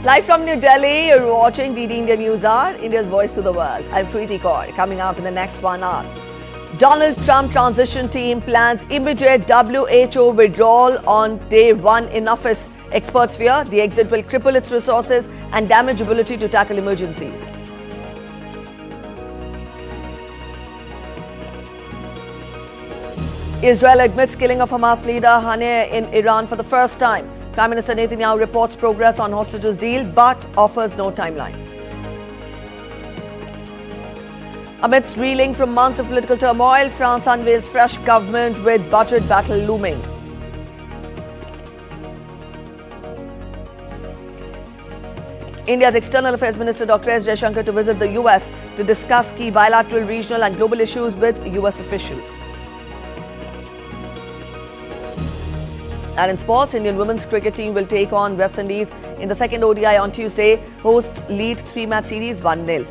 Live from New Delhi, you're watching DD India News Hour, India's voice to the world. I'm Preeti Kaur. Coming up in the next 1 hour. Donald Trump transition team plans immediate WHO withdrawal on day 1 in office. Experts fear the exit will cripple its resources and damage ability to tackle emergencies. Israel admits killing of Hamas leader Haniyeh in Iran for the first time. Prime Minister Netanyahu reports progress on hostages deal but offers no timeline. Amidst reeling from months of political turmoil, France unveils fresh government with budget battle looming. India's External Affairs Minister Dr. S. Jaishankar to visit the US to discuss key bilateral, regional and global issues with US officials. And in sports, Indian women's cricket team will take on West Indies in the second ODI on Tuesday. Hosts lead 3-match series 1-0.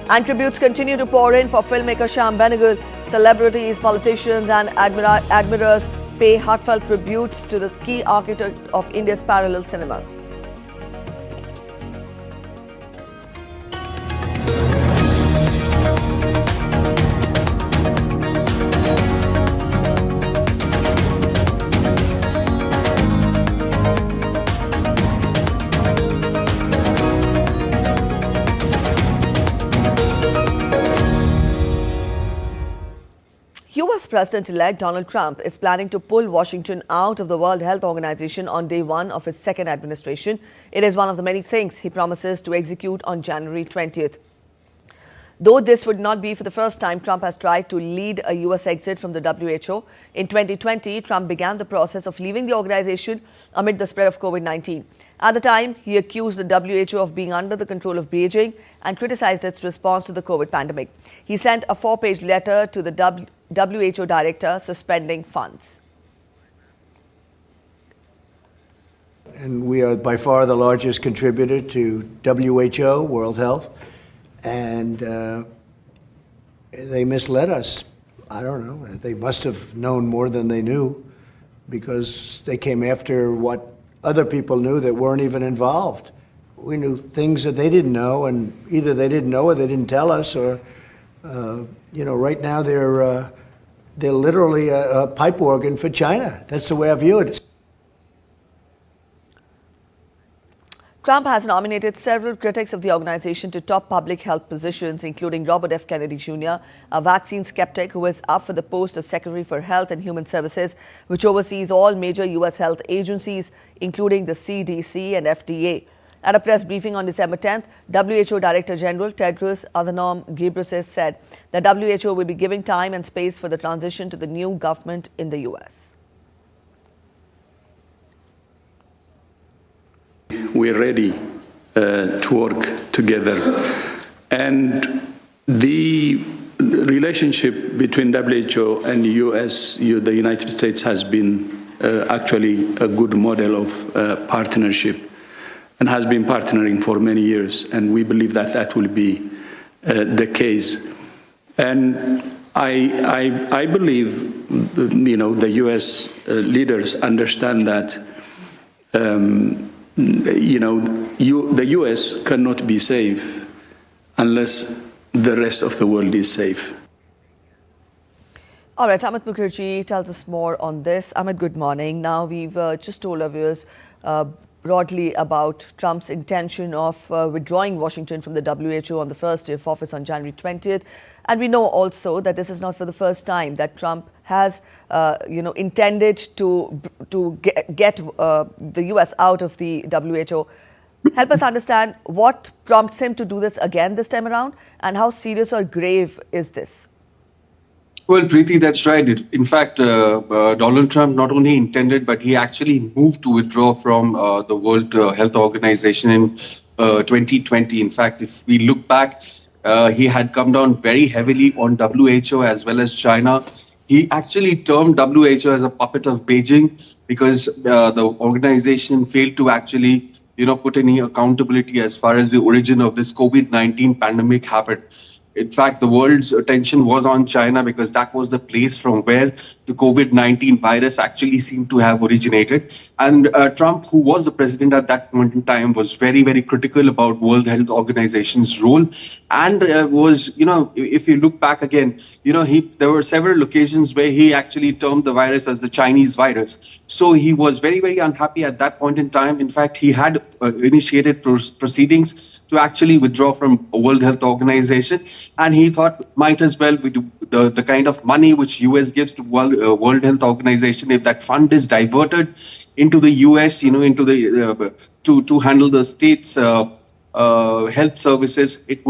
And tributes continue to pour in for filmmaker Shyam Benegal. Celebrities, politicians and admirers pay heartfelt tributes to the key architect of India's parallel cinema. US President-elect Donald Trump is planning to pull Washington out of the World Health Organization on day 1 of his second administration. It is one of the many things he promises to execute on January 20th. Though this would not be for the first time Trump has tried to lead a US exit from the WHO. In 2020, Trump began the process of leaving the organization amid the spread of COVID-19. At the time, he accused the WHO of being under the control of Beijing and criticized its response to the COVID pandemic. He sent a 4-page letter to the WHO director suspending funds. And we are by far the largest contributor to WHO, World Health, and they misled us. I don't know. They must have known more than they knew because they came after what other people knew that weren't even involved. We knew things that they didn't know, and either they didn't know or they didn't tell us, or right now they're literally a pipe organ for China. That's the way I view it. Trump has nominated several critics of the organization to top public health positions, including Robert F. Kennedy Jr., a vaccine skeptic who is up for the post of Secretary for Health and Human Services, which oversees all major U.S. health agencies, including the CDC and FDA. At a press briefing on December 10th, WHO Director General Tedros Adhanom Ghebreyesus said that WHO will be giving time and space for the transition to the new government in the U.S. We're ready to work together. And the relationship between WHO and the US, the United States, has been actually a good model of partnership and has been partnering for many years. And we believe that that will be the case. And I believe, the US leaders understand that the US cannot be safe unless the rest of the world is safe. All right, Amit Mukherjee tells us more on this. Amit, good morning. Now, we've just told our viewers broadly about Trump's intention of withdrawing Washington from the WHO on the first day of office on January 20th. And we know also that this is not for the first time that Trump has, intended to get the US out of the WHO. Help us understand what prompts him to do this again this time around, and how serious or grave is this? Well, Preeti, that's right. In fact, Donald Trump not only intended, but he actually moved to withdraw from the World Health Organization in 2020. In fact, if we look back, he had come down very heavily on WHO as well as China. He actually termed WHO as a puppet of Beijing because the organization failed to actually, put any accountability as far as the origin of this COVID-19 pandemic happened. In fact, the world's attention was on China because that was the place from where the COVID-19 virus actually seemed to have originated. And Trump, who was the president at that point in time, was very, very critical about World Health Organization's role. And if you look back again, there were several occasions where he actually termed the virus as the Chinese virus. So he was very, very unhappy at that point in time. In fact, he had initiated proceedings to actually withdraw from World Health Organization. And he thought might as well we do the kind of money which US gives to World Health Organization, if that fund is diverted into the US, into the to handle the states' health services, it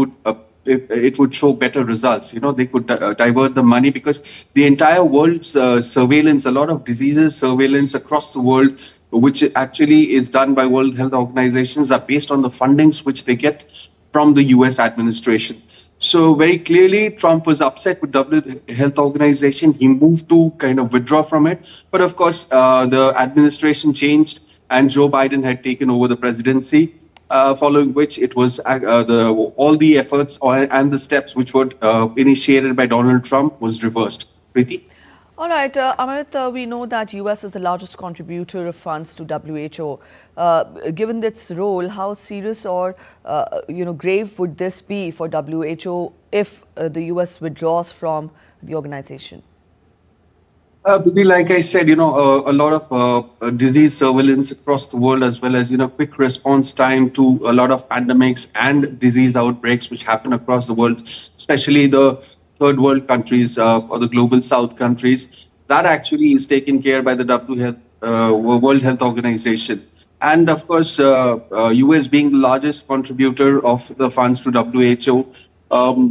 would show better results. They could divert the money because the entire world's surveillance, a lot of diseases surveillance across the world, which actually is done by World Health Organizations, are based on the fundings which they get from the US administration. So very clearly, Trump was upset with WHO Health Organization. He moved to kind of withdraw from it. But of course, the administration changed and Joe Biden had taken over the presidency, following which it was all the efforts and the steps which were initiated by Donald Trump was reversed. Preeti? All right, Amit, we know that US is the largest contributor of funds to WHO. Given its role, how serious or grave would this be for WHO if the US withdraws from the organization? Like I said, a lot of disease surveillance across the world, as well as, quick response time to a lot of pandemics and disease outbreaks which happen across the world, especially the third world countries or the global south countries, that actually is taken care by the World Health Organization. And of course, US being the largest contributor of the funds to WHO, all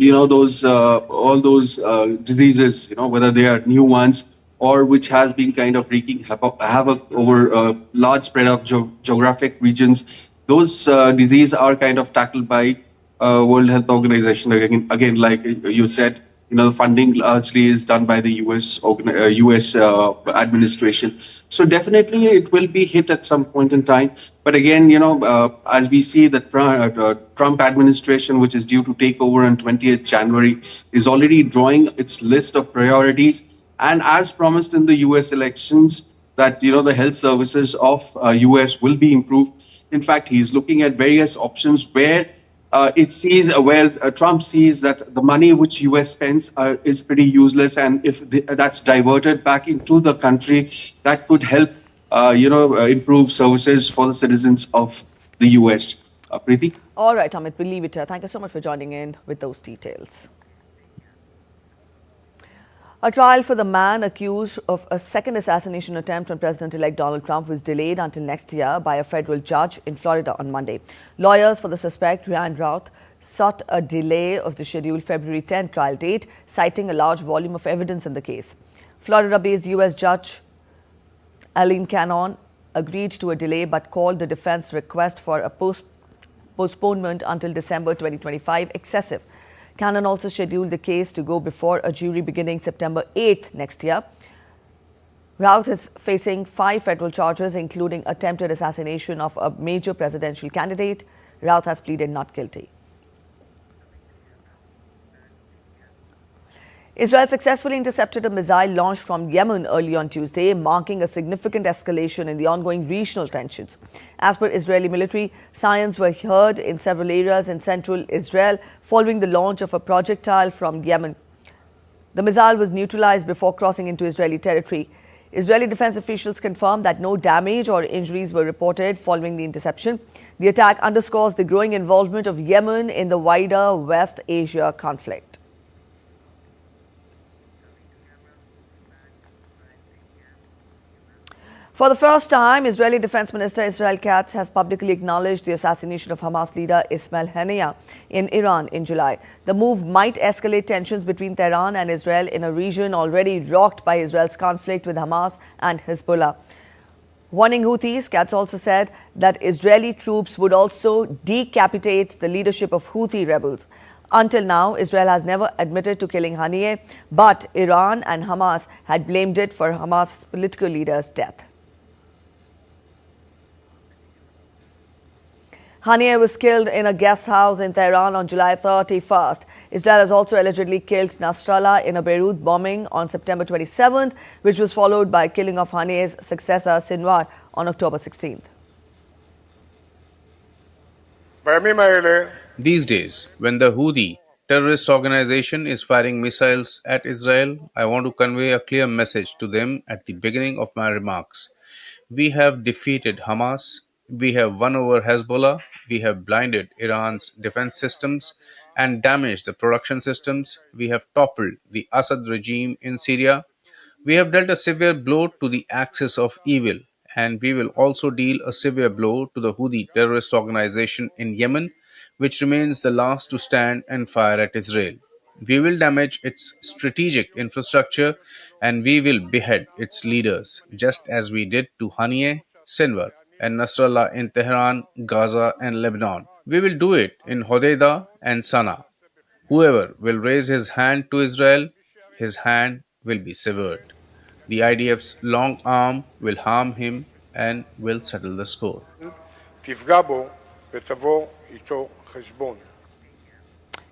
those diseases, whether they are new ones or which has been kind of wreaking havoc over a large spread of geographic regions, those diseases are kind of tackled by World Health Organization. Again, like you said, the funding largely is done by the US administration. So definitely it will be hit at some point in time. But again, as we see the Trump administration, which is due to take over on 20th January, is already drawing its list of priorities. And as promised in the US elections, that the health services of US will be improved. In fact, he's looking at various options where Trump sees that the money which US spends is pretty useless, and if that's diverted back into the country, that could help improve services for the citizens of the US. Preeti? All right, Amit, we'll leave it here. Thank you so much for joining in with those details. A trial for the man accused of a second assassination attempt on President-elect Donald Trump was delayed until next year by a federal judge in Florida on Monday. Lawyers for the suspect, Ryan Routh, sought a delay of the scheduled February 10 trial date, citing a large volume of evidence in the case. Florida-based U.S. Judge Aileen Cannon agreed to a delay but called the defense request for a postponement until December 2025 excessive. Cannon also scheduled the case to go before a jury beginning September 8th next year. Routh is facing 5 federal charges, including attempted assassination of a major presidential candidate. Routh has pleaded not guilty. Israel successfully intercepted a missile launched from Yemen early on Tuesday, marking a significant escalation in the ongoing regional tensions. As per Israeli military, sirens were heard in several areas in central Israel following the launch of a projectile from Yemen. The missile was neutralized before crossing into Israeli territory. Israeli defense officials confirmed that no damage or injuries were reported following the interception. The attack underscores the growing involvement of Yemen in the wider West Asia conflict. For the first time, Israeli Defense Minister Israel Katz has publicly acknowledged the assassination of Hamas leader Ismail Haniyeh in Iran in July. The move might escalate tensions between Tehran and Israel in a region already rocked by Israel's conflict with Hamas and Hezbollah. Warning Houthis, Katz also said that Israeli troops would also decapitate the leadership of Houthi rebels. Until now, Israel has never admitted to killing Haniyeh, but Iran and Hamas had blamed it for Hamas political leader's death. Haniyeh was killed in a guest house in Tehran on July 31st. Israel has also allegedly killed Nasrallah in a Beirut bombing on September 27th, which was followed by killing of Haniyeh's successor Sinwar on October 16th. These days, when the Houthi terrorist organization is firing missiles at Israel, I want to convey a clear message to them at the beginning of my remarks. We have defeated Hamas, we have won over Hezbollah, we have blinded Iran's defense systems and damaged the production systems, we have toppled the Assad regime in Syria, we have dealt a severe blow to the axis of evil, and we will also deal a severe blow to the Houthi terrorist organization in Yemen, which remains the last to stand and fire at Israel. We will damage its strategic infrastructure and we will behead its leaders, just as we did to Haniyeh, Sinwar, and Nasrallah in Tehran, Gaza, and Lebanon. We will do it in Hodeidah and Sana'a. Whoever will raise his hand to Israel, his hand will be severed. The IDF's long arm will harm him and will settle the score.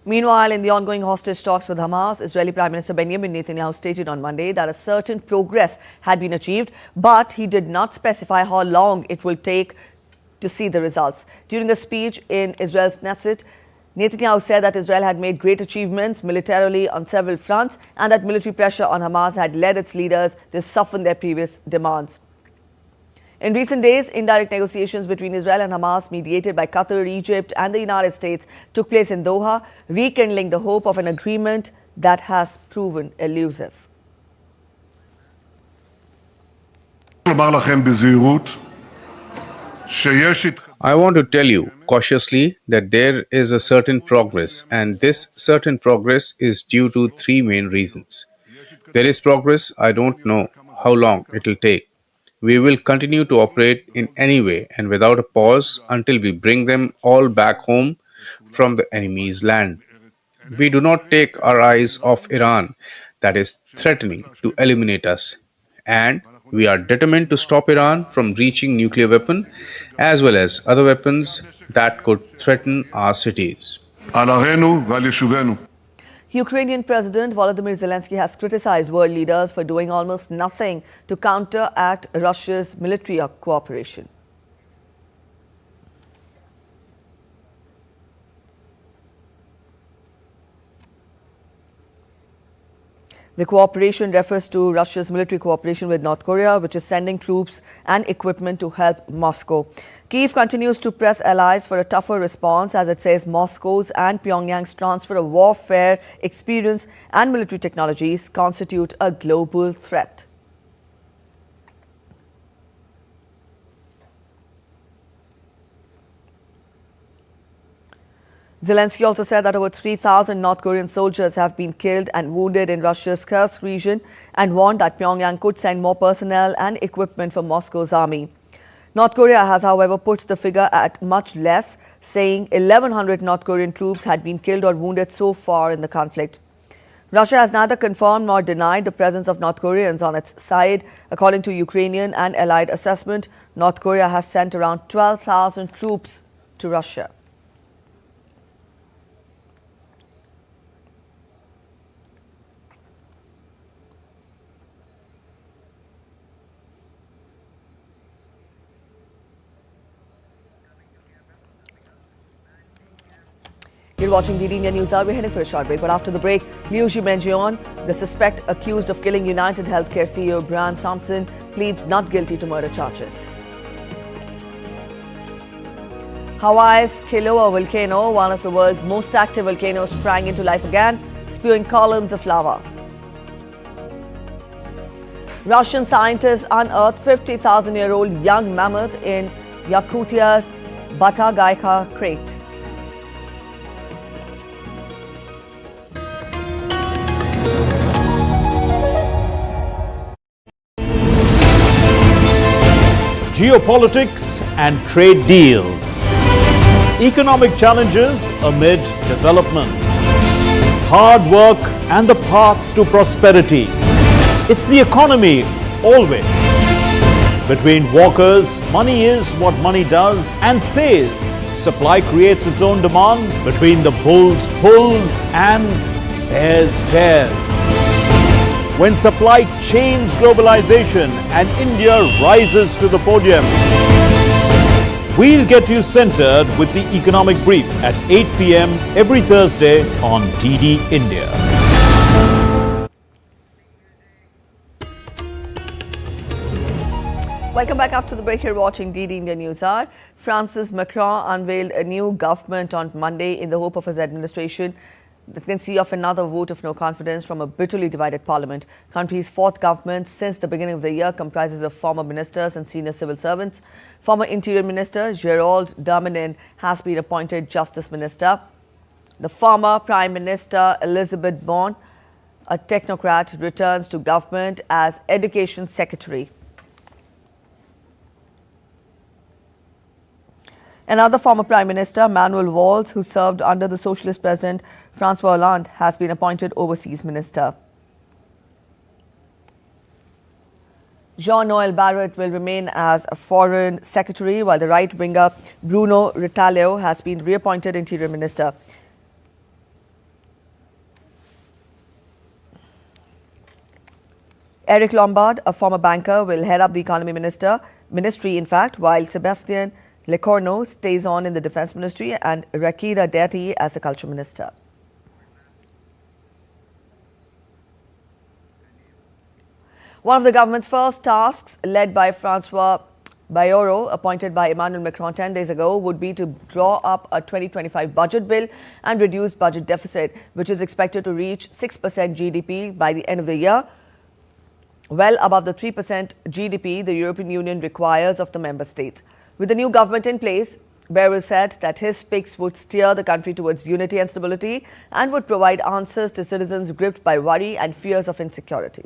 Meanwhile, in the ongoing hostage talks with Hamas, Israeli Prime Minister Benjamin Netanyahu stated on Monday that a certain progress had been achieved, but he did not specify how long it will take to see the results. During a speech in Israel's Knesset, Netanyahu said that Israel had made great achievements militarily on several fronts and that military pressure on Hamas had led its leaders to soften their previous demands. In recent days, indirect negotiations between Israel and Hamas, mediated by Qatar, Egypt and the United States, took place in Doha, rekindling the hope of an agreement that has proven elusive. I want to tell you cautiously that there is a certain progress, and this certain progress is due to three main reasons. There is progress, I don't know how long it will take. We will continue to operate in any way and without a pause until we bring them all back home from the enemy's land. We do not take our eyes off Iran, that is threatening to eliminate us. And we are determined to stop Iran from reaching nuclear weapon as well as other weapons that could threaten our cities. Ukrainian President Volodymyr Zelensky has criticized world leaders for doing almost nothing to counteract Russia's military cooperation. The cooperation refers to Russia's military cooperation with North Korea, which is sending troops and equipment to help Moscow. Kyiv continues to press allies for a tougher response as it says Moscow's and Pyongyang's transfer of warfare experience and military technologies constitute a global threat. Zelensky also said that over 3,000 North Korean soldiers have been killed and wounded in Russia's Kursk region and warned that Pyongyang could send more personnel and equipment for Moscow's army. North Korea has, however, put the figure at much less, saying 1,100 North Korean troops had been killed or wounded so far in the conflict. Russia has neither confirmed nor denied the presence of North Koreans on its side. According to Ukrainian and allied assessment, North Korea has sent around 12,000 troops to Russia. You're watching DD India News Hour. We're heading for a short break, but after the break, Liu Jimenjian, the suspect accused of killing United Healthcare CEO Brian Thompson, pleads not guilty to murder charges. Hawaii's Kilauea volcano, one of the world's most active volcanoes, sprang into life again, spewing columns of lava. Russian scientists unearthed 50,000-year-old young mammoth in Yakutia's Batagaika Crate. Geopolitics and trade deals. Economic challenges amid development. Hard work and the path to prosperity. It's the economy always. Between walkers, money is what money does and says, supply creates its own demand. Between the bulls pulls and bears tears. When supply chains globalization and India rises to the podium. We'll get you centered with the economic brief at 8 p.m. every Thursday on DD India. Welcome back after the break. You're watching DD India News Hour. Francis Macron unveiled a new government on Monday in the hope of his administration that can see off another vote of no confidence from a bitterly divided parliament. Country's fourth government since the beginning of the year comprises of former ministers and senior civil servants. Former Interior Minister Gérald Darmanin has been appointed Justice Minister. The former Prime Minister Elizabeth Borne, a technocrat, returns to government as Education Secretary. Another former Prime Minister, Manuel Valls, who served under the Socialist President François Hollande, has been appointed Overseas Minister. Jean-Noël Barrot will remain as a Foreign Secretary, while the right-winger Bruno Retailleau has been reappointed Interior Minister. Eric Lombard, a former banker, will head up the Economy Ministry, while Sébastien Lecornu stays on in the Defence Ministry and Rakira Deti as the Culture Minister. One of the government's first tasks, led by Francois Bayrou, appointed by Emmanuel Macron 10 days ago, would be to draw up a 2025 budget bill and reduce budget deficit, which is expected to reach 6% GDP by the end of the year, well above the 3% GDP the European Union requires of the member states. With the new government in place, Bayrou said that his picks would steer the country towards unity and stability and would provide answers to citizens gripped by worry and fears of insecurity.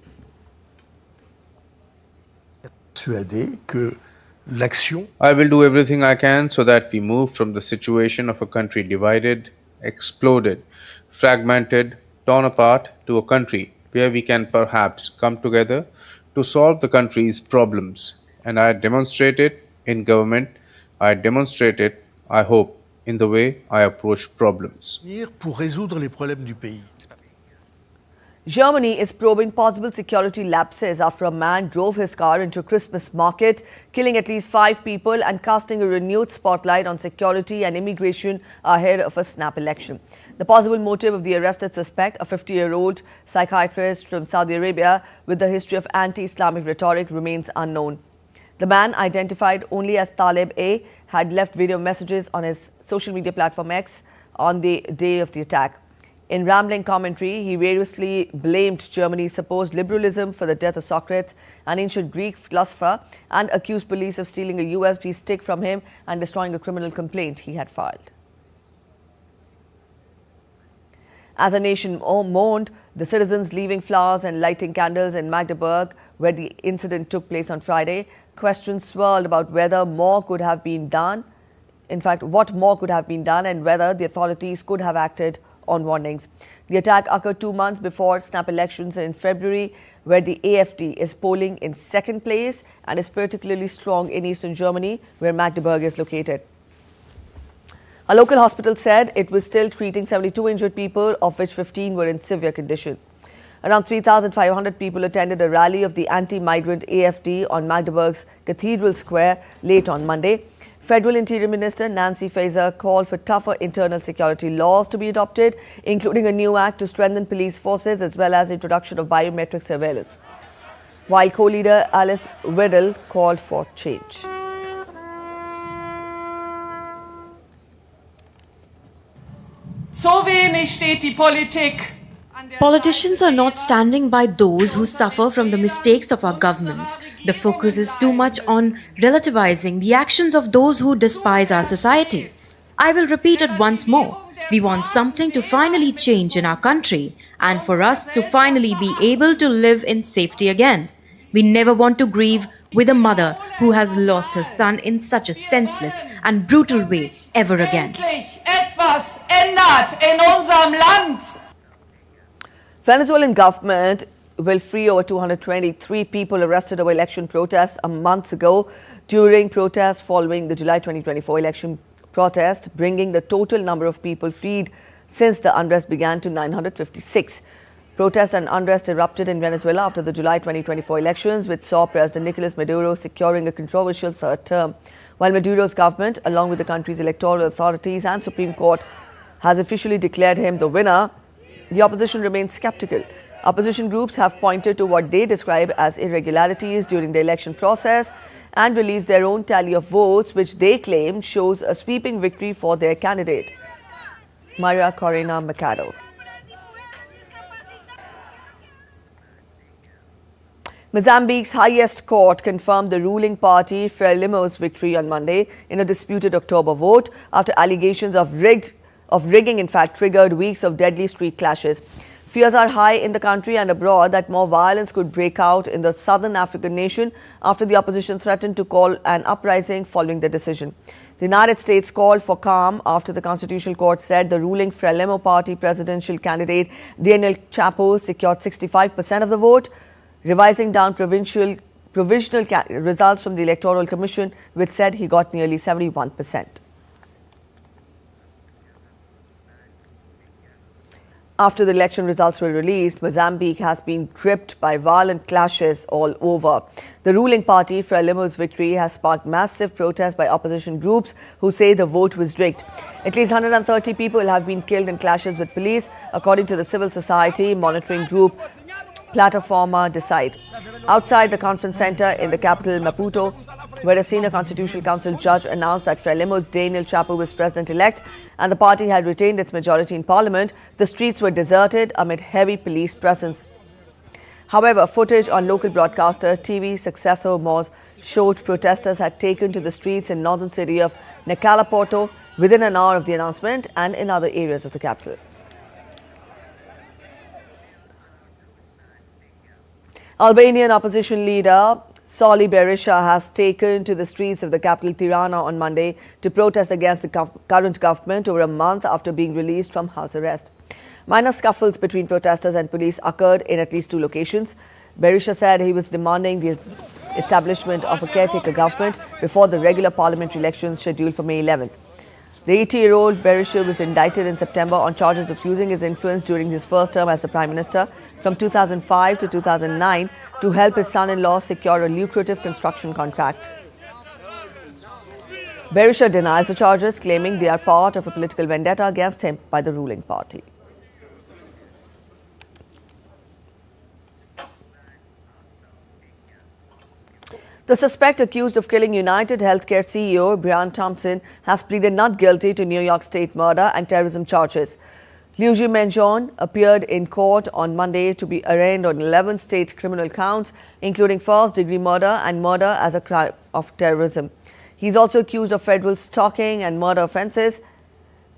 I will do everything I can so that we move from the situation of a country divided, exploded, fragmented, torn apart to a country where we can perhaps come together to solve the country's problems. And I demonstrate it in government. I demonstrate it, I hope, in the way I approach problems. Pour résoudre les problèmes du pays. Germany is probing possible security lapses after a man drove his car into a Christmas market, killing at least 5 people and casting a renewed spotlight on security and immigration ahead of a snap election. The possible motive of the arrested suspect, a 50-year-old psychiatrist from Saudi Arabia with a history of anti-Islamic rhetoric, remains unknown. The man, identified only as Talib A, had left video messages on his social media platform X on the day of the attack. In rambling commentary, he variously blamed Germany's supposed liberalism for the death of Socrates, an ancient Greek philosopher, and accused police of stealing a USB stick from him and destroying a criminal complaint he had filed. As a nation mourned, the citizens leaving flowers and lighting candles in Magdeburg, where the incident took place on Friday, questions swirled about whether more could have been done. In fact, what more could have been done and whether the authorities could have acted on warnings. The attack occurred 2 months before snap elections in February, where the AfD is polling in second place and is particularly strong in eastern Germany, where Magdeburg is located. A local hospital said it was still treating 72 injured people, of which 15 were in severe condition. Around 3,500 people attended a rally of the anti-migrant AfD on Magdeburg's Cathedral Square late on Monday. Federal Interior Minister Nancy Faeser called for tougher internal security laws to be adopted, including a new act to strengthen police forces as well as introduction of biometric surveillance, while co-leader Alice Weidel called for change. So wenig steht die Politik. Politicians are not standing by those who suffer from the mistakes of our governments. The focus is too much on relativizing the actions of those who despise our society. I will repeat it once more. We want something to finally change in our country and for us to finally be able to live in safety again. We never want to grieve with a mother who has lost her son in such a senseless and brutal way ever again. Etwas ändert in unserem Land. Venezuelan government will free over 223 people arrested over election protests a month ago during protests following the July 2024 election protest, bringing the total number of people freed since the unrest began to 956. Protest and unrest erupted in Venezuela after the July 2024 elections, which saw President Nicolas Maduro securing a controversial third term. While Maduro's government, along with the country's electoral authorities and Supreme Court, has officially declared him the winner, the opposition remains skeptical. Opposition groups have pointed to what they describe as irregularities during the election process and released their own tally of votes, which they claim shows a sweeping victory for their candidate, Maria Corina Machado. Mozambique's highest court confirmed the ruling party Frelimo's victory on Monday in a disputed October vote after allegations of rigging in fact triggered weeks of deadly street clashes. Fears are high in the country and abroad that more violence could break out in the southern African nation after the opposition threatened to call an uprising following the decision. The United States called for calm after the Constitutional Court said the ruling Frelimo party presidential candidate Daniel Chapo secured 65% of the vote, revising down provisional results from the Electoral Commission, which said he got nearly 71%. After the election results were released, Mozambique has been gripped by violent clashes all over. The ruling party, Frelimo's victory, has sparked massive protests by opposition groups who say the vote was rigged. At least 130 people have been killed in clashes with police, according to the civil society monitoring group Plataforma Decide. Outside the conference center in the capital, Maputo, where a senior Constitutional Council judge announced that Frelimo's Daniel Chapo was president-elect and the party had retained its majority in parliament, the streets were deserted amid heavy police presence. However, footage on local broadcaster TV Sucesso Moz showed protesters had taken to the streets in northern city of Necalaporto within an hour of the announcement and in other areas of the capital. Albanian opposition leader Sali Berisha has taken to the streets of the capital Tirana on Monday to protest against the current government over a month after being released from house arrest. Minor scuffles between protesters and police occurred in at least 2 locations. Berisha said he was demanding the establishment of a caretaker government before the regular parliamentary elections scheduled for May 11th. The 80-year-old Berisha was indicted in September on charges of using his influence during his first term as the Prime Minister from 2005 to 2009 to help his son-in-law secure a lucrative construction contract. Berisha denies the charges, claiming they are part of a political vendetta against him by the ruling party. The suspect accused of killing United Healthcare CEO Brian Thompson has pleaded not guilty to New York State murder and terrorism charges. Luigi Menjon appeared in court on Monday to be arraigned on 11 state criminal counts, including first-degree murder and murder as a crime of terrorism. He is also accused of federal stalking and murder offences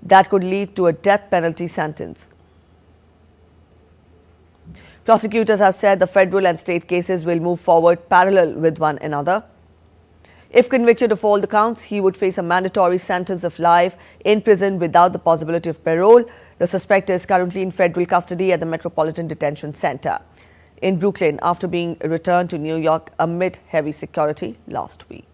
that could lead to a death penalty sentence. Prosecutors have said the federal and state cases will move forward parallel with one another. If convicted of all the counts, he would face a mandatory sentence of life in prison without the possibility of parole. The suspect is currently in federal custody at the Metropolitan Detention Center in Brooklyn after being returned to New York amid heavy security last week.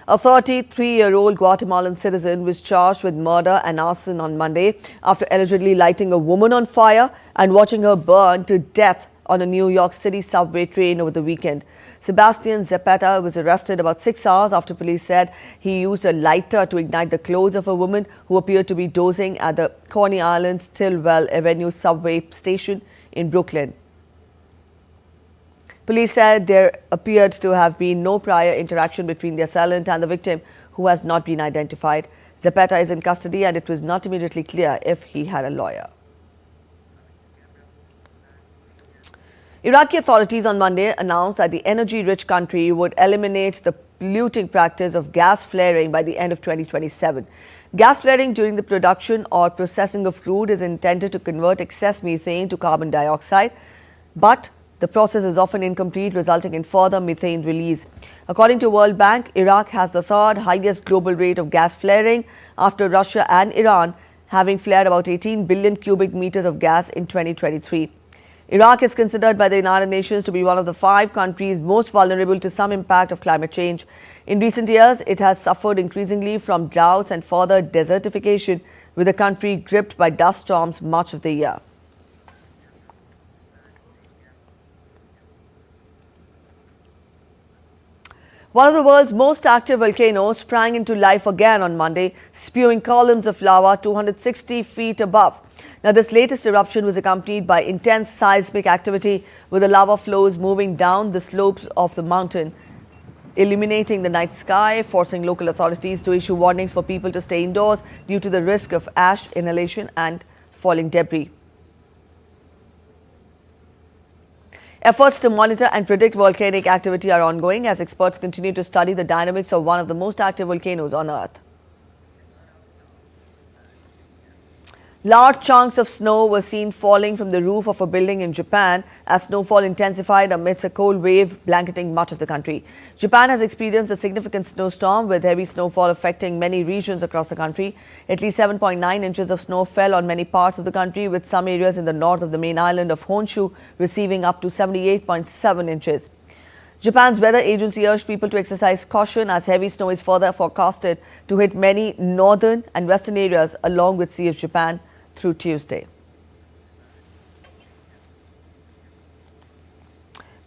A 33-year-old Guatemalan citizen was charged with murder and arson on Monday after allegedly lighting a woman on fire and watching her burn to death on a New York City subway train over the weekend. Sebastian Zapata was arrested about 6 hours after police said he used a lighter to ignite the clothes of a woman who appeared to be dozing at the Coney Island Stillwell Avenue subway station in Brooklyn. Police said there appeared to have been no prior interaction between the assailant and the victim, who has not been identified. Zapata is in custody and it was not immediately clear if he had a lawyer. Iraqi authorities on Monday announced that the energy-rich country would eliminate the polluting practice of gas flaring by the end of 2027. Gas flaring during the production or processing of crude is intended to convert excess methane to carbon dioxide, but the process is often incomplete, resulting in further methane release. According to World Bank, Iraq has the third highest global rate of gas flaring after Russia and Iran, having flared about 18 billion cubic meters of gas in 2023. Iraq is considered by the United Nations to be one of the 5 countries most vulnerable to some impact of climate change. In recent years, it has suffered increasingly from droughts and further desertification, with the country gripped by dust storms much of the year. One of the world's most active volcanoes sprang into life again on Monday, spewing columns of lava 260 feet above. Now, this latest eruption was accompanied by intense seismic activity, with the lava flows moving down the slopes of the mountain, illuminating the night sky, forcing local authorities to issue warnings for people to stay indoors due to the risk of ash inhalation and falling debris. Efforts to monitor and predict volcanic activity are ongoing as experts continue to study the dynamics of one of the most active volcanoes on Earth. Large chunks of snow were seen falling from the roof of a building in Japan as snowfall intensified amidst a cold wave blanketing much of the country. Japan has experienced a significant snowstorm with heavy snowfall affecting many regions across the country. At least 7.9 inches of snow fell on many parts of the country, with some areas in the north of the main island of Honshu receiving up to 78.7 inches. Japan's weather agency urged people to exercise caution as heavy snow is further forecasted to hit many northern and western areas along with Sea of Japan through Tuesday.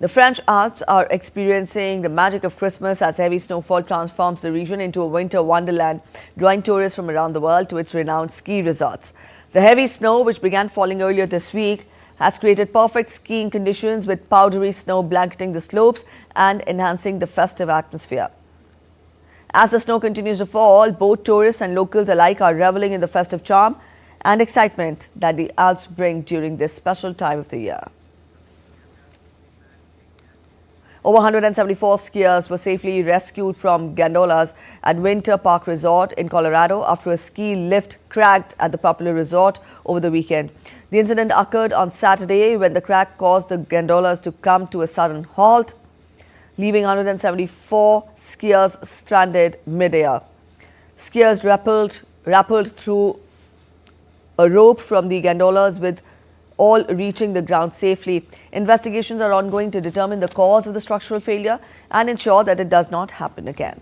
The French Alps are experiencing the magic of Christmas as heavy snowfall transforms the region into a winter wonderland, drawing tourists from around the world to its renowned ski resorts. The heavy snow, which began falling earlier this week, has created perfect skiing conditions, with powdery snow blanketing the slopes and enhancing the festive atmosphere. As the snow continues to fall, both tourists and locals alike are reveling in the festive charm and excitement that the Alps bring during this special time of the year. Over 174 skiers were safely rescued from gondolas at Winter Park Resort in Colorado after a ski lift cracked at the popular resort over the weekend. The incident occurred on Saturday when the crack caused the gondolas to come to a sudden halt, leaving 174 skiers stranded mid-air. Skiers rappelled through a rope from the gondolas, with all reaching the ground safely. Investigations are ongoing to determine the cause of the structural failure and ensure that it does not happen again.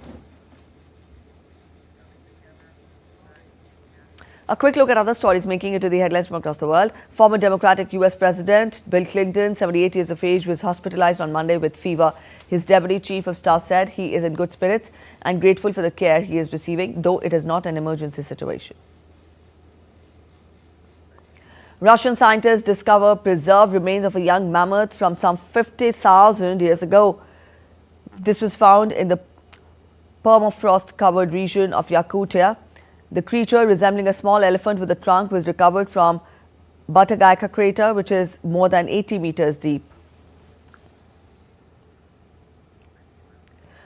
A quick look at other stories making it to the headlines from across the world. Former Democratic U.S. President Bill Clinton, 78 years of age, was hospitalized on Monday with fever. His deputy chief of staff said he is in good spirits and grateful for the care he is receiving, though it is not an emergency situation. Russian scientists discover preserved remains of a young mammoth from some 50,000 years ago. This was found in the permafrost-covered region of Yakutia. The creature, resembling a small elephant with a trunk, was recovered from Batagaika crater, which is more than 80 meters deep.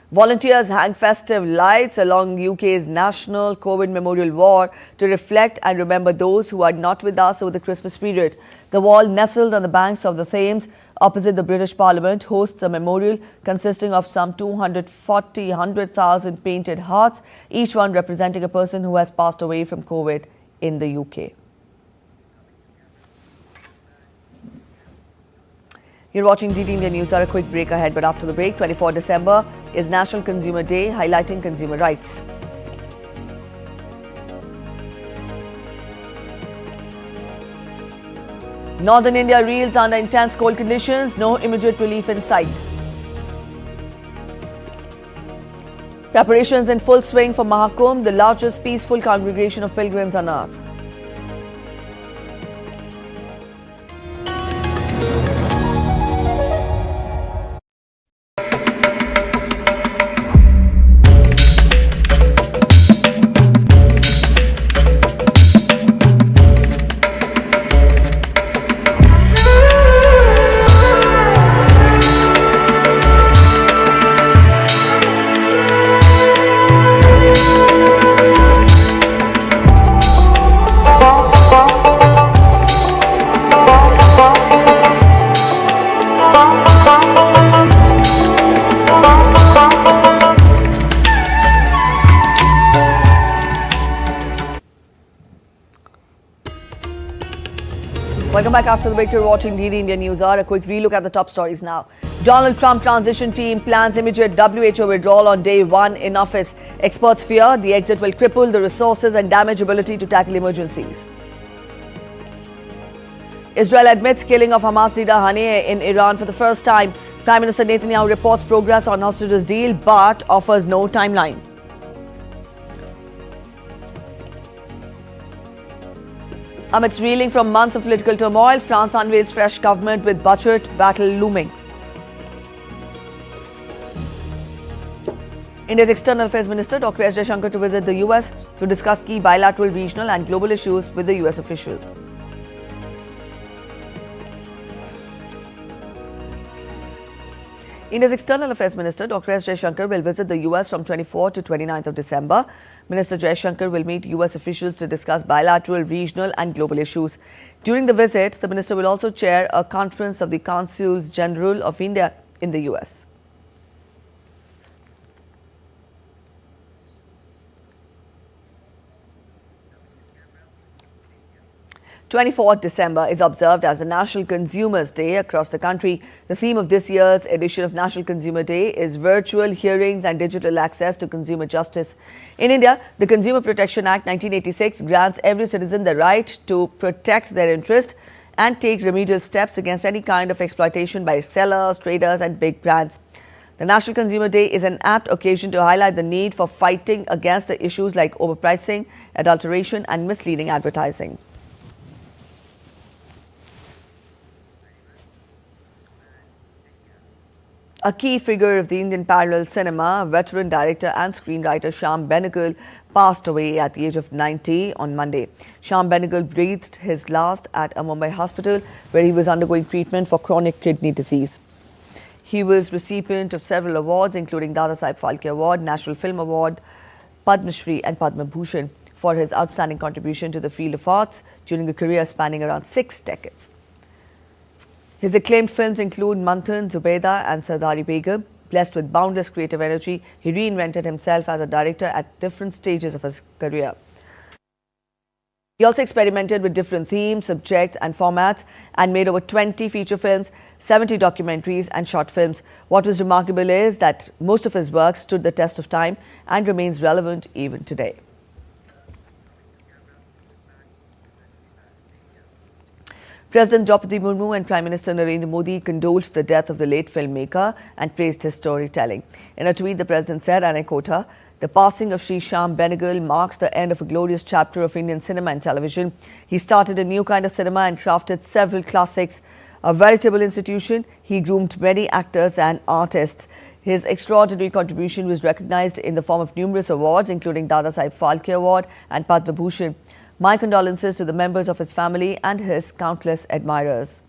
Volunteers hang festive lights along UK's National COVID Memorial Wall to reflect and remember those who are not with us over the Christmas period. The wall, nestled on the banks of the Thames opposite the British Parliament, hosts a memorial consisting of some 100,000 painted hearts, each one representing a person who has passed away from COVID in the UK. You're watching DD India News. A quick break ahead, but after the break, 24 December is National Consumer Day, highlighting consumer rights. Northern India reels under intense cold conditions, no immediate relief in sight. Preparations in full swing for Mahakumbh, the largest peaceful congregation of pilgrims on earth. Welcome back after the break. You're watching DD India News Hour. A quick relook at the top stories now. Donald Trump transition team plans immediate WHO withdrawal on day one in office. Experts fear the exit will cripple the resources and damage ability to tackle emergencies. Israel admits killing of Hamas leader Haniyeh in Iran for the first time. Prime Minister Netanyahu reports progress on hostages deal but offers no timeline. Amidst reeling from months of political turmoil, France unveils fresh government with budget battle looming. India's External Affairs Minister Dr. Jaishankar to visit the US to discuss key bilateral, regional and global issues with the US officials. India's External Affairs Minister Dr. Jaishankar will visit the US from 24 to 29th of December. Minister Jaishankar will meet US officials to discuss bilateral, regional and global issues. During the visit, the minister will also chair a conference of the Consuls General of India in the US. December 24th is observed as the National Consumers Day across the country. The theme of this year's edition of National Consumer Day is virtual hearings and digital access to consumer justice. In India, the Consumer Protection Act 1986 grants every citizen the right to protect their interest and take remedial steps against any kind of exploitation by sellers, traders and big brands. The National Consumer Day is an apt occasion to highlight the need for fighting against the issues like overpricing, adulteration and misleading advertising. A key figure of the Indian parallel cinema, veteran director and screenwriter Shyam Benegal passed away at the age of 90 on Monday. Shyam Benegal breathed his last at a Mumbai hospital where he was undergoing treatment for chronic kidney disease. He was recipient of several awards including Dadasaheb Phalke Award, National Film Award, Padma Shri and Padma Bhushan for his outstanding contribution to the field of arts during a career spanning around 6 decades. His acclaimed films include Manthan, Zubeda and Sardari Begum. Blessed with boundless creative energy, he reinvented himself as a director at different stages of his career. He also experimented with different themes, subjects and formats and made over 20 feature films, 70 documentaries and short films. What was remarkable is that most of his work stood the test of time and remains relevant even today. President Draupadi Murmu and Prime Minister Narendra Modi condoled the death of the late filmmaker and praised his storytelling. In a tweet, the President said, and I quote her, "The passing of Sri Shyam Benegal marks the end of a glorious chapter of Indian cinema and television. He started a new kind of cinema and crafted several classics. A veritable institution, he groomed many actors and artists. His extraordinary contribution was recognized in the form of numerous awards, including Dadasaheb Phalke Award and Padma Bhushan. My condolences to the members of his family and his countless admirers."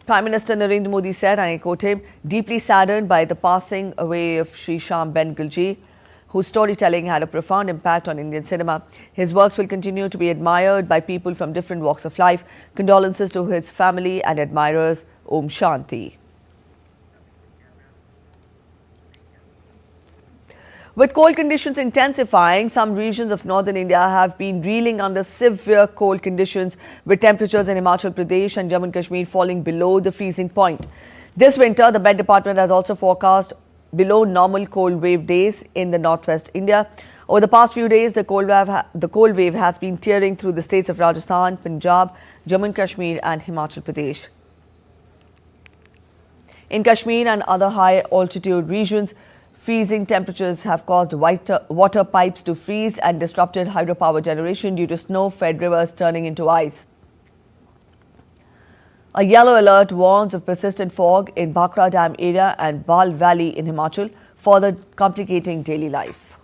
Prime Minister Narendra Modi said, and I quote him, "Deeply saddened by the passing away of Sri Shyam Benegal ji, whose storytelling had a profound impact on Indian cinema. His works will continue to be admired by people from different walks of life. Condolences to his family and admirers. Om Shanti." With cold conditions intensifying, some regions of northern India have been reeling under severe cold conditions, with temperatures in Himachal Pradesh and Jammu and Kashmir falling below the freezing point. This winter, the Met Department has also forecast below normal cold wave days in the northwest India. Over the past few days, the cold wave has been tearing through the states of Rajasthan, Punjab, Jammu and Kashmir and Himachal Pradesh. In Kashmir and other high altitude regions, freezing temperatures have caused water pipes to freeze and disrupted hydropower generation due to snow-fed rivers turning into ice. A yellow alert warns of persistent fog in Bhakra Dam area and Bal Valley in Himachal, further complicating daily life.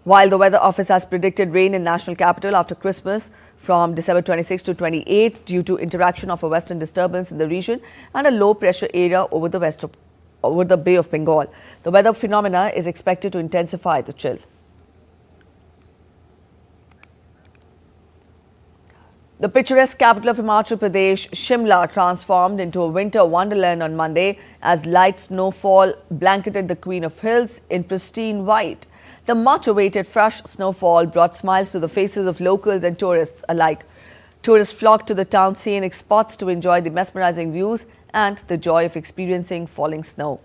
While the Weather Office has predicted rain in national capital after Christmas from December 26 to 28 due to interaction of a western disturbance in the region and a low pressure area over the Bay of Bengal, the weather phenomena is expected to intensify the chill. The picturesque capital of Himachal Pradesh, Shimla, transformed into a winter wonderland on Monday as light snowfall blanketed the Queen of Hills in pristine white. The much-awaited fresh snowfall brought smiles to the faces of locals and tourists alike. Tourists flocked to the town's scenic spots to enjoy the mesmerizing views and the joy of experiencing falling snow.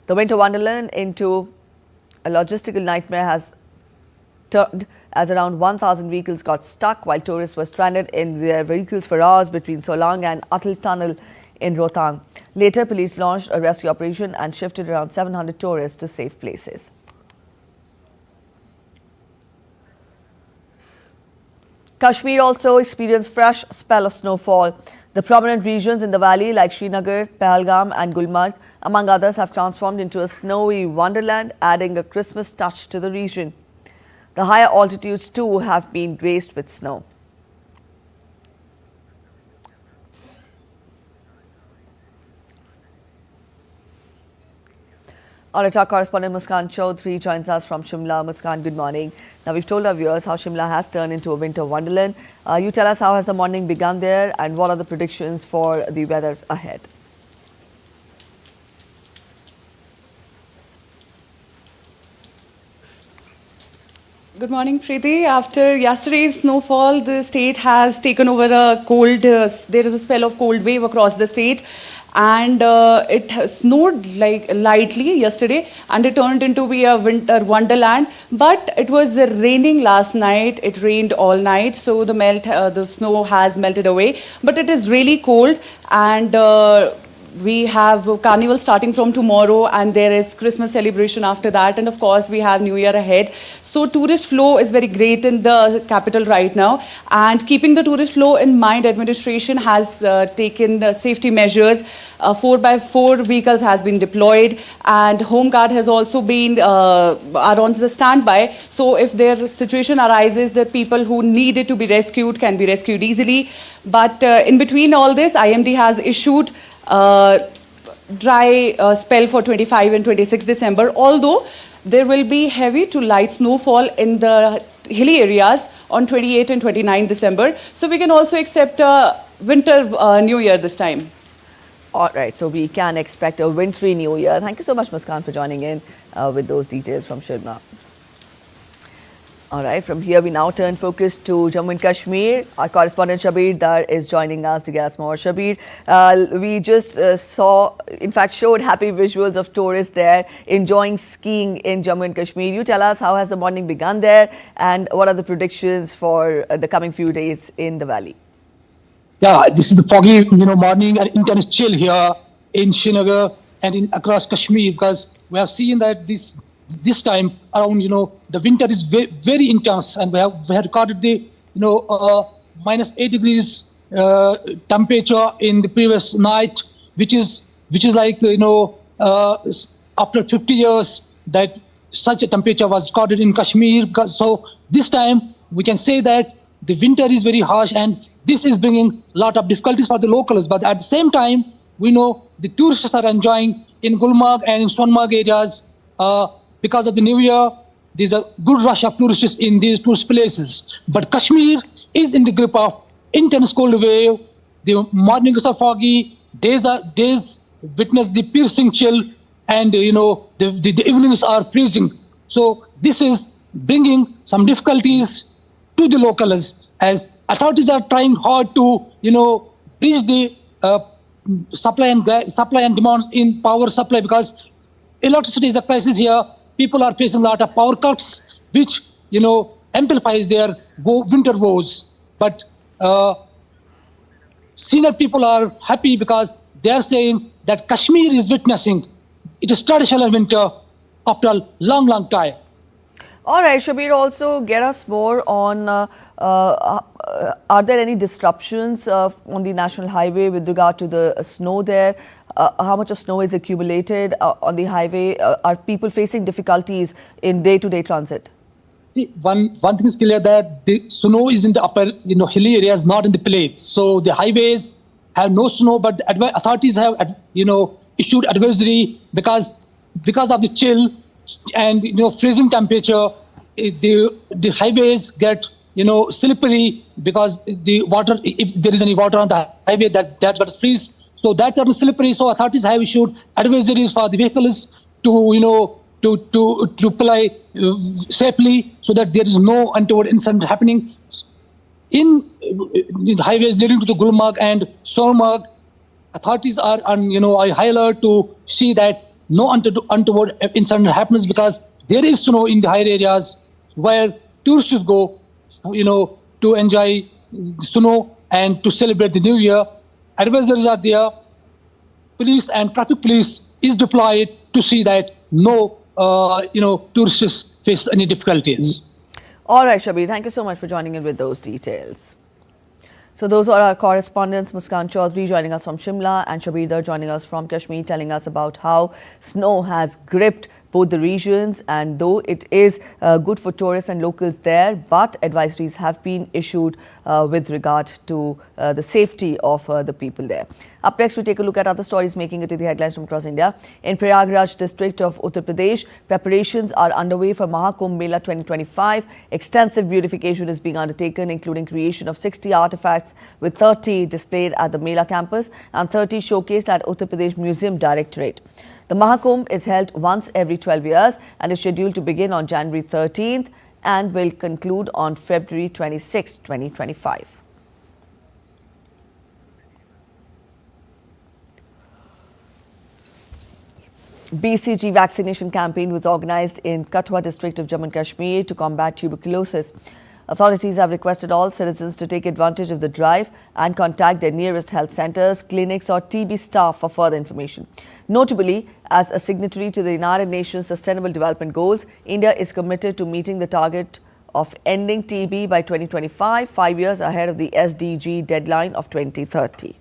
The winter wonderland into a logistical nightmare has turned as around 1,000 vehicles got stuck while tourists were stranded in their vehicles for hours between Solang and Atal Tunnel in Rohtang. Later, police launched a rescue operation and shifted around 700 tourists to safe places. Kashmir also experienced fresh spell of snowfall. The prominent regions in the valley like Srinagar, Pahalgam and Gulmarg, among others, have transformed into a snowy wonderland, adding a Christmas touch to the region. The higher altitudes too have been graced with snow. Our correspondent Muskan Chaudhary joins us from Shimla. Muskan, good morning. Now, we've told our viewers how Shimla has turned into a winter wonderland. You tell us, how has the morning begun there and what are the predictions for the weather ahead? Good morning, Preeti. After yesterday's snowfall, the state has taken over a cold, there is a spell of cold wave across the state. And it snowed lightly yesterday and it turned into be a winter wonderland. But it was raining last night. It rained all night, so the snow has melted away. But it is really cold, and we have carnival starting from tomorrow, and there is Christmas celebration after that, and of course we have New Year ahead. So tourist flow is very great in the capital right now, and keeping the tourist flow in mind, administration has taken safety measures. 4x4 vehicles has been deployed, and Home Guard has also been are on the standby. So if their situation arises that people who needed to be rescued can be rescued easily. But in between all this, IMD has issued dry spell for 25 and 26 December, although there will be heavy to light snowfall in the hilly areas on 28 and 29 December. So we can also accept a winter New Year this time. All right, so we can expect a wintry New Year. Thank you so much, Muskan, for joining in with those details from Shimla. All right, from here we now turn focus to Jammu and Kashmir. Our correspondent Shabir Dar is joining us to get us more. Shabir, we just showed happy visuals of tourists there enjoying skiing in Jammu and Kashmir. You tell us, how has the morning begun there and what are the predictions for the coming few days in the valley? Yeah, this is the foggy, morning and intense chill here in Srinagar and across Kashmir, because we have seen that this time around, the winter is very intense, and we have recorded the, -8 degrees temperature in the previous night, which is like, after 50 years that such a temperature was recorded in Kashmir. So this time we can say that the winter is very harsh, and this is bringing a lot of difficulties for the locals. But at the same time, we know the tourists are enjoying in Gulmarg and in Sonmarg areas. Because of the New Year, there's a good rush of tourists in these tourist places. But Kashmir is in the grip of intense cold wave. The mornings are foggy, days witness the piercing chill, and the evenings are freezing. So this is bringing some difficulties to the locals, as authorities are trying hard to bridge the supply and demand in power supply, because electricity is a crisis here. People are facing a lot of power cuts, which amplifies their winter woes. But senior people are happy because they are saying that Kashmir is witnessing its traditional winter after a long time. All right, Shabir, also get us more on, are there any disruptions on the national highway with regard to the snow there? How much of snow is accumulated on the highway? Are people facing difficulties in day-to-day transit? See, one thing is clear, that the snow is in the upper, hilly areas, not in the plains. So the highways have no snow, but the authorities have, issued advisory because of the chill and freezing temperature. The highways get slippery because the water, if there is any water on the highway, that gets freeze. So that are slippery. So authorities have issued advisories for the vehicles to to play safely so that there is no untoward incident happening. In the highways leading to the Gulmarg and Sonmarg, authorities are on high alert to see that no untoward incident happens, because there is snow in the higher areas where tourists go, to enjoy snow and to celebrate the new year. Advisors are there. Police and traffic police is deployed to see that no, tourists face any difficulties. All right, Shabir, thank you so much for joining in with those details. So those are our correspondents, Muskan Chaudhary joining us from Shimla and Shabir Dar joining us from Kashmir, telling us about how snow has gripped both the regions, and though it is good for tourists and locals there, but advisories have been issued with regard to the safety of the people there. Up next, we take a look at other stories making it to the headlines from across India. In Prayagraj district of Uttar Pradesh, preparations are underway for Mahakumbh Mela 2025. Extensive beautification is being undertaken, including creation of 60 artifacts, with 30 displayed at the Mela campus and 30 showcased at Uttar Pradesh Museum Directorate. The Mahakumbh is held once every 12 years and is scheduled to begin on January 13th and will conclude on February 26, 2025. BCG vaccination campaign was organized in Kathua district of Jammu and Kashmir to combat tuberculosis. Authorities have requested all citizens to take advantage of the drive and contact their nearest health centers, clinics or TB staff for further information. Notably, as a signatory to the United Nations Sustainable Development Goals, India is committed to meeting the target of ending TB by 2025, 5 years ahead of the SDG deadline of 2030.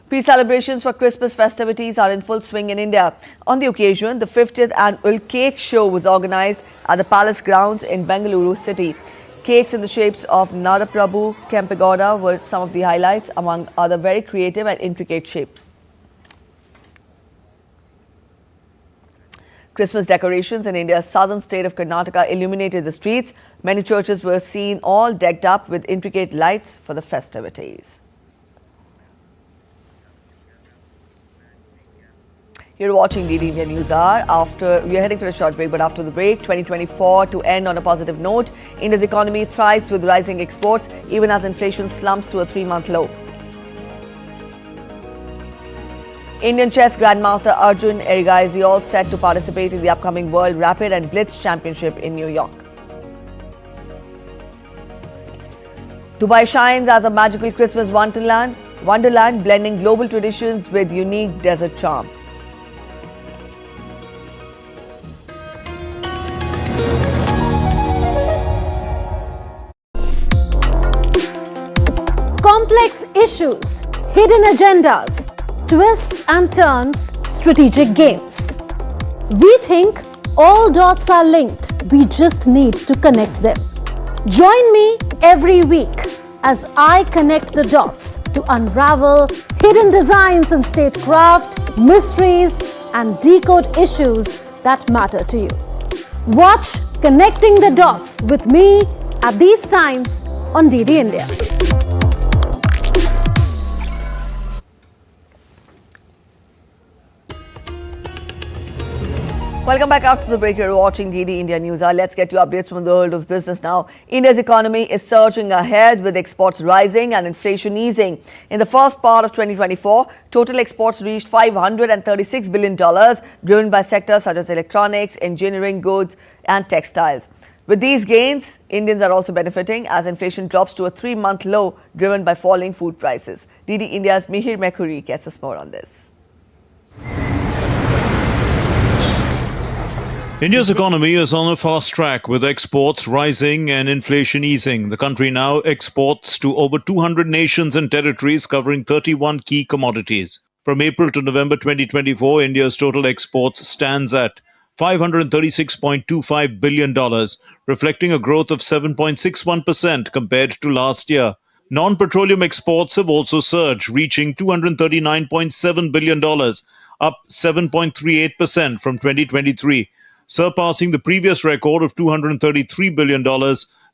Pre-celebrations for Christmas festivities are in full swing in India. On the occasion, the 50th annual cake show was organized at the palace grounds in Bengaluru city. Cakes in the shapes of Nadaprabhu, Kempegoda were some of the highlights, among other very creative and intricate shapes. Christmas decorations in India's southern state of Karnataka illuminated the streets. Many churches were seen all decked up with intricate lights for the festivities. You're watching DD India News Hour. We are heading for a short break, but after the break, 2024 to end on a positive note. India's economy thrives with rising exports, even as inflation slumps to a 3-month low. Indian chess grandmaster Arjun Ergai is all set to participate in the upcoming World Rapid and Blitz Championship in New York. Dubai shines as a magical Christmas wonderland, blending global traditions with unique desert charm. Complex issues, hidden agendas, twists and turns, strategic games. We think all dots are linked. We just need to connect them. Join me every week as I connect the dots to unravel hidden designs in statecraft, mysteries, and decode issues that matter to you. Watch Connecting the Dots with me at these times on DD India. Welcome back after the break. You're watching DD India News Hour. Let's get you updates from the world of business now. India's economy is surging ahead with exports rising and inflation easing. In the first part of 2024, total exports reached $536 billion, driven by sectors such as electronics, engineering, goods and textiles. With these gains, Indians are also benefiting as inflation drops to a 3-month low, driven by falling food prices. DD India's Mihir Mekhuri gets us more on this. India's economy is on a fast track with exports rising and inflation easing. The country now exports to over 200 nations and territories covering 31 key commodities. From April to November 2024, India's total exports stands at $536.25 billion, reflecting a growth of 7.61% compared to last year. Non-petroleum exports have also surged, reaching $239.7 billion, up 7.38% from 2023. Surpassing the previous record of $233 billion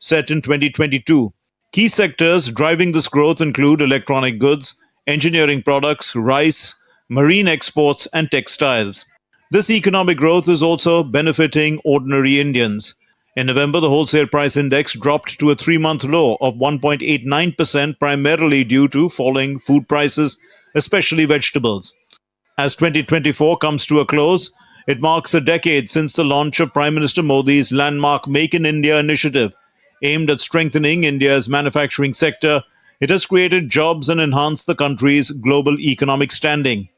set in 2022. Key sectors driving this growth include electronic goods, engineering products, rice, marine exports, and textiles. This economic growth is also benefiting ordinary Indians. In November, the wholesale price index dropped to a 3-month low of 1.89%, primarily due to falling food prices, especially vegetables. As 2024 comes to a close, it marks a decade since the launch of Prime Minister Modi's landmark Make in India initiative. Aimed at strengthening India's manufacturing sector, it has created jobs and enhanced the country's global economic standing.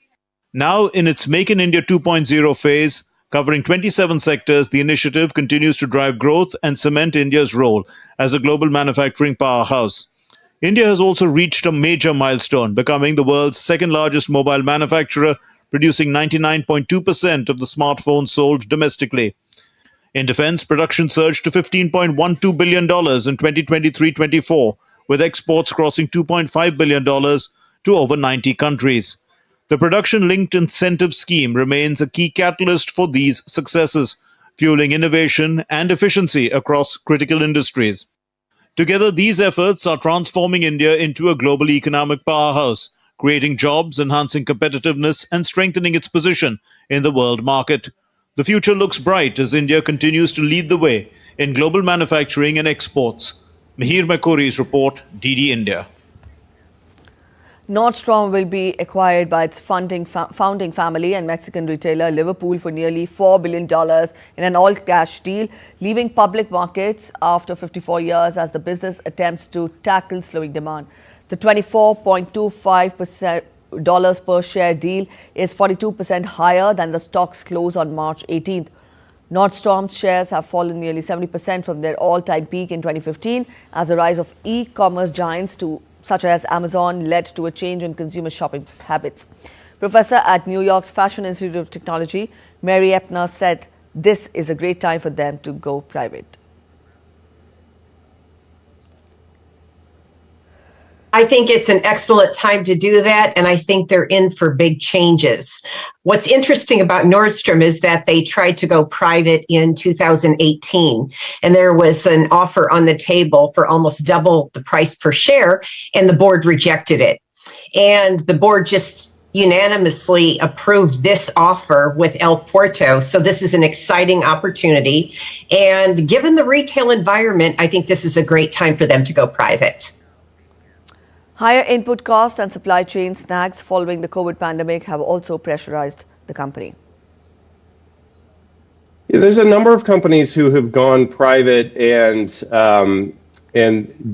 Now, in its Make in India 2.0 phase, covering 27 sectors, the initiative continues to drive growth and cement India's role as a global manufacturing powerhouse. India has also reached a major milestone, becoming the world's second largest mobile manufacturer, producing 99.2% of the smartphones sold domestically. In defense, production surged to $15.12 billion in 2023-24, with exports crossing $2.5 billion to over 90 countries. The production-linked incentive scheme remains a key catalyst for these successes, fueling innovation and efficiency across critical industries. Together, these efforts are transforming India into a global economic powerhouse, creating jobs, enhancing competitiveness, and strengthening its position in the world market. The future looks bright as India continues to lead the way in global manufacturing and exports. Mihir Makori's report, DD India. Nordstrom will be acquired by its founding family and Mexican retailer Liverpool for nearly $4 billion in an all-cash deal, leaving public markets after 54 years as the business attempts to tackle slowing demand. The $24.25 per share deal is 42% higher than the stock's close on March 18th. Nordstrom's shares have fallen nearly 70% from their all-time peak in 2015 as the rise of e-commerce giants such as Amazon led to a change in consumer shopping habits. Professor at New York's Fashion Institute of Technology, Mary Epner, said this is a great time for them to go private. I think it's an excellent time to do that, and I think they're in for big changes. What's interesting about Nordstrom is that they tried to go private in 2018, and there was an offer on the table for almost double the price per share, and the board rejected it. And the board just unanimously approved this offer with El Porto. So this is an exciting opportunity. And given the retail environment, I think this is a great time for them to go private. Higher input costs and supply chain snags following the COVID pandemic have also pressurized the company. Yeah, there's a number of companies who have gone private, and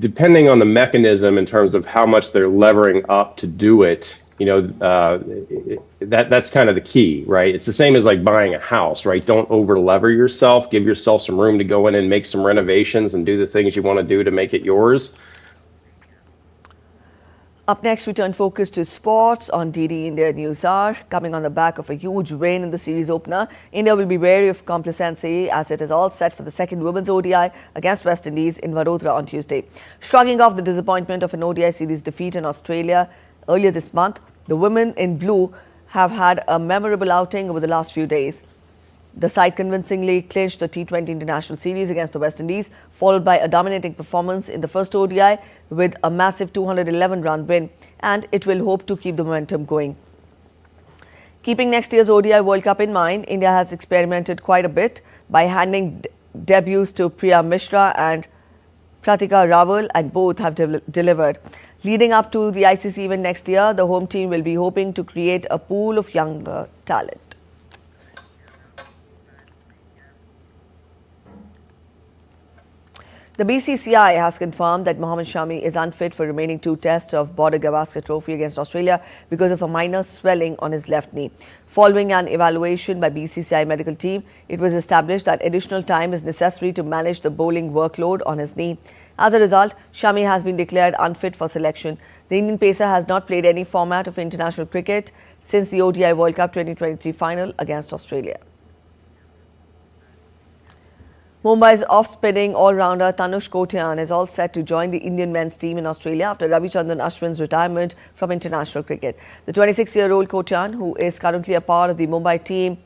depending on the mechanism in terms of how much they're levering up to do it, that's kind of the key, right? It's the same as like buying a house, right? Don't over lever yourself. Give yourself some room to go in and make some renovations and do the things you want to do to make it yours. Up next, we turn focus to sports on DD India News Hour. Coming on the back of a huge win in the series opener, India will be wary of complacency as it is all set for the second women's ODI against West Indies in Vadodara on Tuesday. Shrugging off the disappointment of an ODI series defeat in Australia earlier this month, the women in blue have had a memorable outing over the last few days. The side convincingly clinched the T20 International Series against the West Indies, followed by a dominating performance in the first ODI with a massive 211-run win, and it will hope to keep the momentum going. Keeping next year's ODI World Cup in mind, India has experimented quite a bit by handing debuts to Priya Mishra and Pratika Rawal, and both have delivered. Leading up to the ICC event next year, the home team will be hoping to create a pool of younger talent. The BCCI has confirmed that Mohammad Shami is unfit for remaining two tests of Border Gavaskar Trophy against Australia because of a minor swelling on his left knee. Following an evaluation by BCCI medical team, it was established that additional time is necessary to manage the bowling workload on his knee. As a result, Shami has been declared unfit for selection. The Indian pacer has not played any format of international cricket since the ODI World Cup 2023 final against Australia. Mumbai's off-spinning all-rounder Tanush Kotian is all set to join the Indian men's team in Australia after Ravichandran Ashwin's retirement from international cricket. The 26-year-old Kotian, who is currently a part of the Mumbai team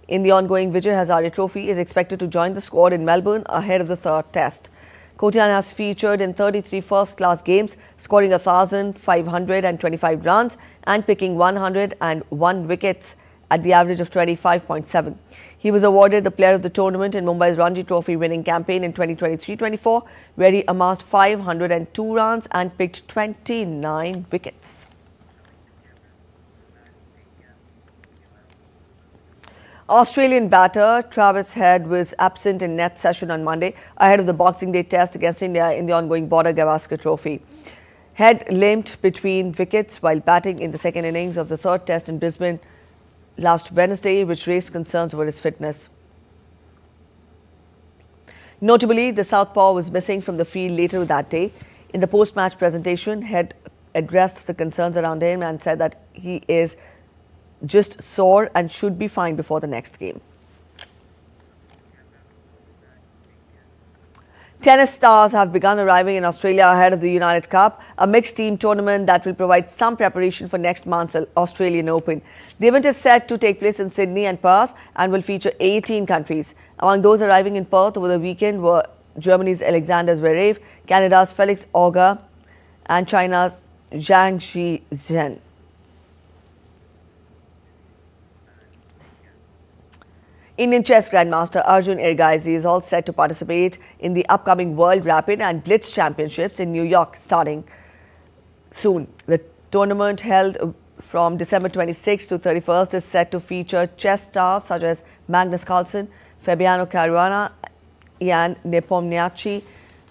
in the ongoing Vijay Hazare Trophy, is expected to join the squad in Melbourne ahead of the third test. Kotian has featured in 33 first-class games, scoring 1,525 runs and picking 101 wickets at the average of 25.7. He was awarded the player of the tournament in Mumbai's Ranji Trophy winning campaign in 2023-24, where he amassed 502 runs and picked 29 wickets. Australian batter Travis Head was absent in net session on Monday ahead of the Boxing Day test against India in the ongoing Border-Gavaskar Trophy. Head limped between wickets while batting in the second innings of the third test in Brisbane last Wednesday, which raised concerns over his fitness. Notably, the southpaw was missing from the field later that day. In the post-match presentation, Head addressed the concerns around him and said that he is just sore and should be fine before the next game. Tennis stars have begun arriving in Australia ahead of the United Cup, a mixed team tournament that will provide some preparation for next month's Australian Open. The event is set to take place in Sydney and Perth and will feature 18 countries. Among those arriving in Perth over the weekend were Germany's Alexander Zverev, Canada's Felix Auger and China's Zhang Zhizhen. Indian chess grandmaster Arjun Ergaizi is all set to participate in the upcoming World Rapid and Blitz Championships in New York starting soon. The tournament, held from December 26 to 31st, is set to feature chess stars such as Magnus Carlsen, Fabiano Caruana, Ian Nepomniachtchi,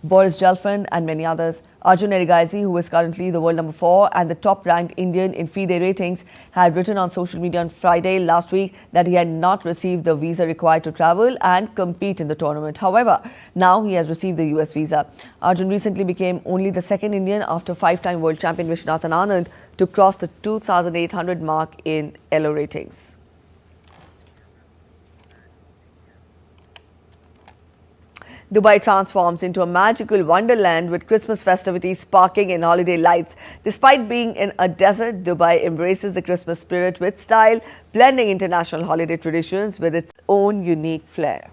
Boris Gelfand and many others. Arjun Ergaizi, who is currently the world number 4 and the top-ranked Indian in FIDE ratings, had written on social media on Friday last week that he had not received the visa required to travel and compete in the tournament. However, now he has received the US visa. Arjun recently became only the second Indian after 5-time world champion Viswanathan Anand to cross the 2,800 mark in ELO ratings. Dubai transforms into a magical wonderland with Christmas festivities sparking in holiday lights. Despite being in a desert, Dubai embraces the Christmas spirit with style, blending international holiday traditions with its own unique flair.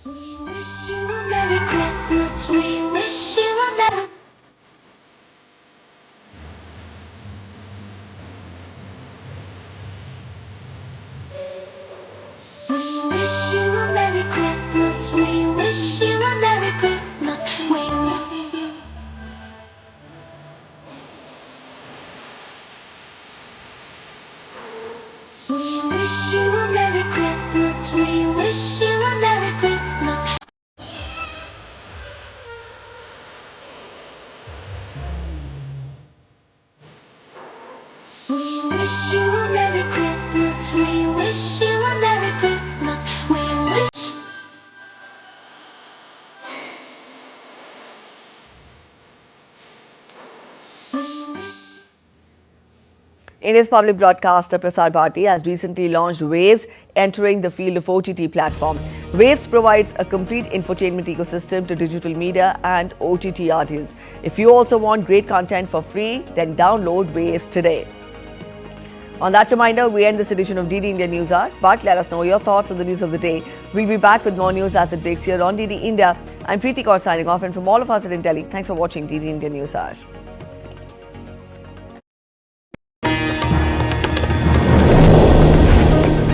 We wish you a Merry Christmas. We wish you a Merry We wish you a Merry Christmas. We wish you a Merry Christmas. We wish you a Merry Christmas. We wish you a Merry Christmas. We wish you a Merry Christmas. We wish you a Merry Christmas. We wish. India's public broadcaster Prasar Bharati has recently launched Waves, entering the field of OTT platform. Waves provides a complete infotainment ecosystem to digital media and OTT audience. If you also want great content for free, then download Waves today. On that reminder, we end this edition of DD India News Hour, but let us know your thoughts on the news of the day. We'll be back with more news as it breaks here on DD India. I'm Preeti Kaur signing off, and from all of us at Intelli, thanks for watching DD India News Hour.